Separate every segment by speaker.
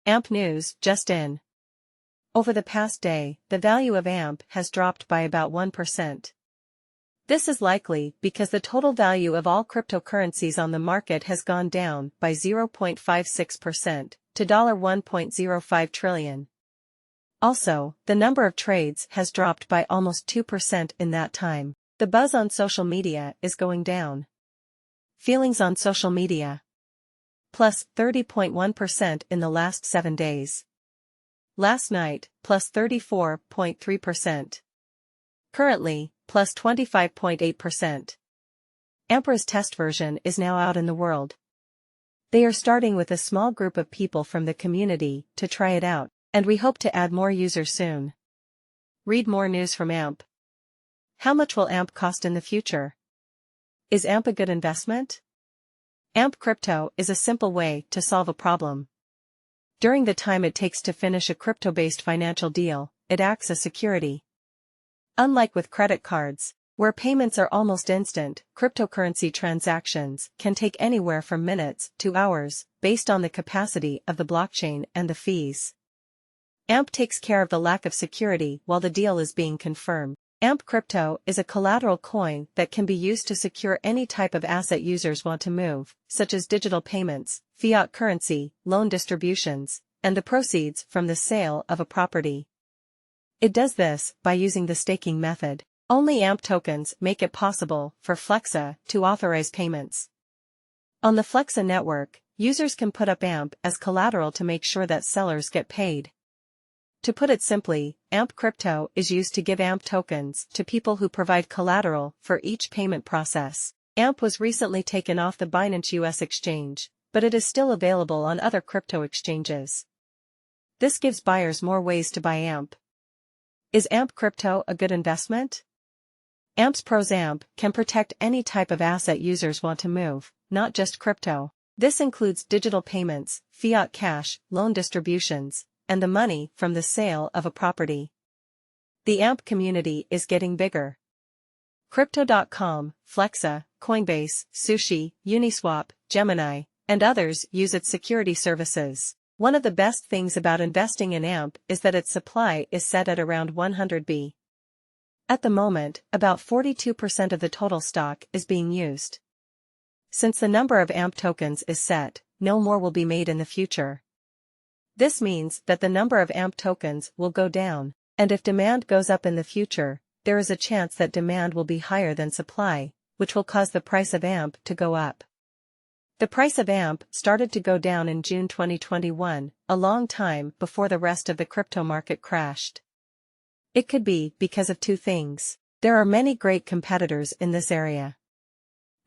Speaker 1: AMP news just in. Over the past day, the value of AMP has dropped by about 1%. This is likely because the total value of all cryptocurrencies on the market has gone down by 0.56% to $1.05 trillion. Also, the number of trades has dropped by almost 2% in that time. The buzz on social media is going down. Feelings on social media. Plus 30.1% in the last 7 days. Last night, plus 34.3%. Currently, plus 25.8%. AMP's test version is now out in the world. They are starting with a small group of people from the community to try it out, and we hope to add more users soon. Read more news from AMP. How much will AMP cost in the future? Is AMP a good investment? AMP crypto is a simple way to solve a problem. During the time it takes to finish a crypto-based financial deal, it acts as security. Unlike with credit cards, where payments are almost instant, cryptocurrency transactions can take anywhere from minutes to hours, based on the capacity of the blockchain and the fees. AMP takes care of the lack of security while the deal is being confirmed. AMP crypto is a collateral coin that can be used to secure any type of asset users want to move, such as digital payments, fiat currency, loan distributions, and the proceeds from the sale of a property. It does this by using the staking method. Only AMP tokens make it possible for Flexa to authorize payments. On the Flexa network, users can put up AMP as collateral to make sure that sellers get paid. To put it simply, AMP crypto is used to give AMP tokens to people who provide collateral for each payment process. AMP was recently taken off the Binance US exchange, but it is still available on other crypto exchanges. This gives buyers more ways to buy AMP. Is AMP crypto a good investment? AMP's pros: AMP can protect any type of asset users want to move, not just crypto. This includes digital payments, fiat cash, loan distributions, and the money from the sale of a property. The AMP community is getting bigger. Crypto.com, Flexa, Coinbase, Sushi, Uniswap, Gemini, and others use its security services. One of the best things about investing in AMP is that its supply is set at around 100 B. At the moment, about 42% of the total stock is being used. Since the number of AMP tokens is set, no more will be made in the future. This means that the number of AMP tokens will go down, and if demand goes up in the future, there is a chance that demand will be higher than supply, which will cause the price of AMP to go up. The price of AMP started to go down in June 2021, a long time before the rest of the crypto market crashed. It could be because of two things. There are many great competitors in this area.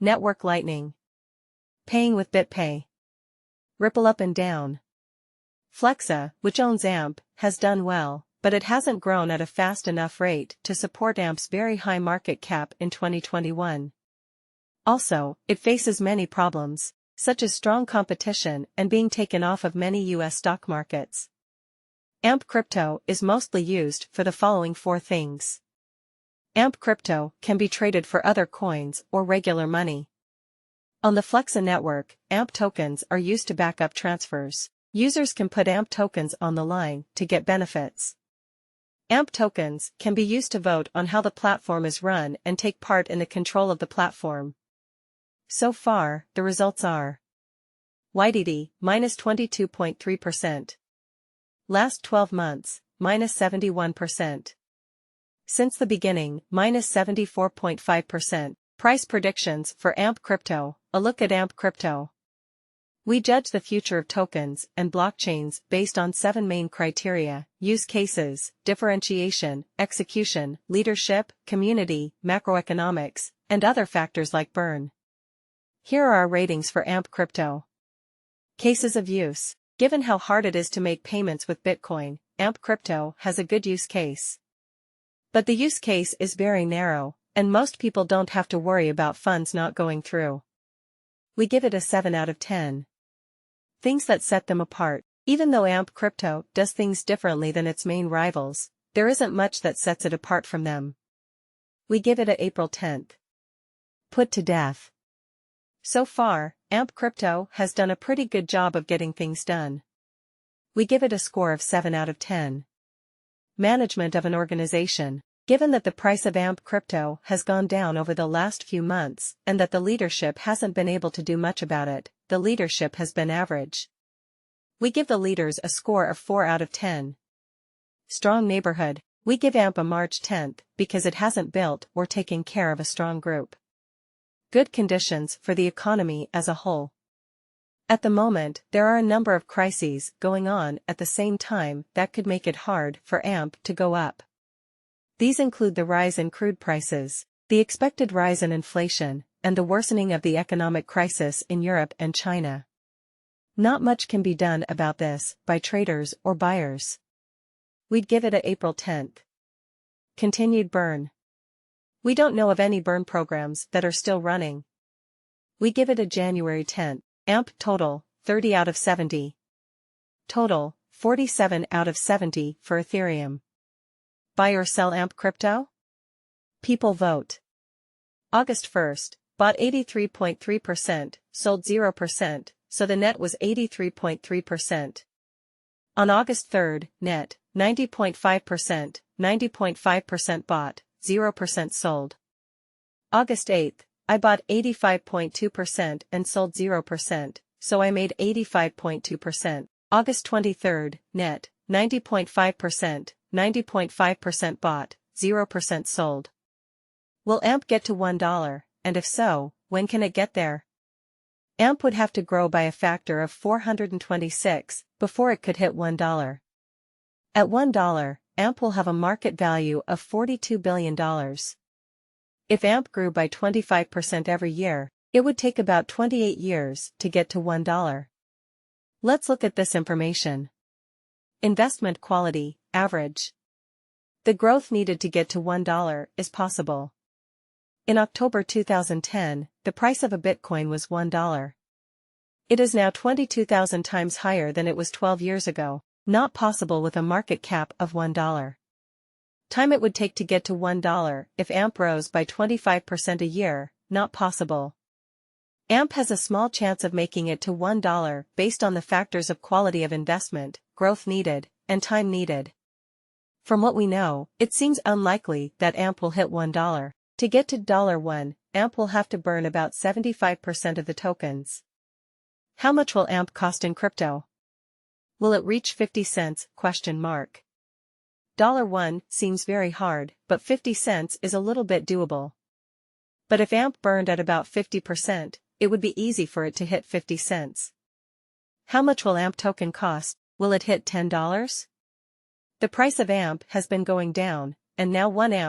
Speaker 1: Network Lightning. Paying with BitPay. Ripple up and down. Flexa, which owns AMP, has done well, but it hasn't grown at a fast enough rate to support AMP's very high market cap in 2021. Also, it faces many problems, such as strong competition and being taken off of many US stock markets. AMP crypto is mostly used for the following 4 things. AMP crypto can be traded for other coins or regular money. On the Flexa network, AMP tokens are used to back up transfers. Users can put AMP tokens on the line to get benefits. AMP tokens can be used to vote on how the platform is run and take part in the control of the platform. So far, the results are YTD, minus 22.3%. Last 12 months, minus 71%. Since the beginning, minus 74.5%. Price predictions for AMP crypto. A look at AMP crypto. We judge the future of tokens and blockchains based on 7 main criteria: use cases, differentiation, execution, leadership, community, macroeconomics, and other factors like burn. Here are our ratings for AMP crypto. Cases of use. Given how hard it is to make payments with Bitcoin, AMP crypto has a good use case. But the use case is very narrow, and most people don't have to worry about funds not going through. We give it a 7 out of 10. Things that set them apart. Even though AMP crypto does things differently than its main rivals, there isn't much that sets it apart from them. We give it a April 10th. Put to death. So far, AMP crypto has done a pretty good job of getting things done. We give it a score of 7 out of 10. Management of an organization. Given that the price of AMP crypto has gone down over the last few months and that the leadership hasn't been able to do much about it, the leadership has been average. We give the leaders a score of 4 out of 10. Strong neighborhood. We give AMP a March 10th because it hasn't built or taken care of a strong group. Good conditions for the economy as a whole. At the moment, there are a number of crises going on at the same time that could make it hard for AMP to go up. These include the rise in crude prices, the expected rise in inflation, and the worsening of the economic crisis in Europe and China. Not much can be done about this by traders or buyers. We'd give it a April 10th. Continued burn. We don't know of any burn programs that are still running. We give it a January 10th. AMP total, 30 out of 70. Total, 47 out of 70 for Ethereum. Buy or sell AMP crypto? People vote. August 1st, bought 83.3%, sold 0%, so the net was 83.3%. On August 3rd, net, 90.5%, 90.5% bought, 0% sold. August 8th, I bought 85.2% and sold 0%, so I made 85.2%. August 23rd, net, 90.5%, 90.5% bought, 0% sold. Will AMP get to $1, and if so, when can it get there? AMP would have to grow by a factor of 426 before it could hit $1. At $1, AMP will have a market value of $42 billion. If AMP grew by 25% every year, it would take about 28 years to get to $1. Let's look at this information. Investment quality, average. The growth needed to get to $1 is possible. In October 2010, the price of a Bitcoin was $1. It is now 22,000 times higher than it was 12 years ago, not possible with a market cap of $1. Time it would take to get to $1 if AMP rose by 25% a year, not possible. AMP has a small chance of making it to $1 based on the factors of quality of investment, growth needed, and time needed. From what we know, it seems unlikely that AMP will hit $1. To get to $1, AMP will have to burn about 75% of the tokens. How much will AMP cost in crypto? Will it reach 50 cents? $1 seems very hard, but 50 cents is a little bit doable. But if AMP burned at about 50%, it would be easy for it to hit 50 cents. How much will AMP token cost? Will it hit $10? The price of AMP has been going down, and now 1 AMP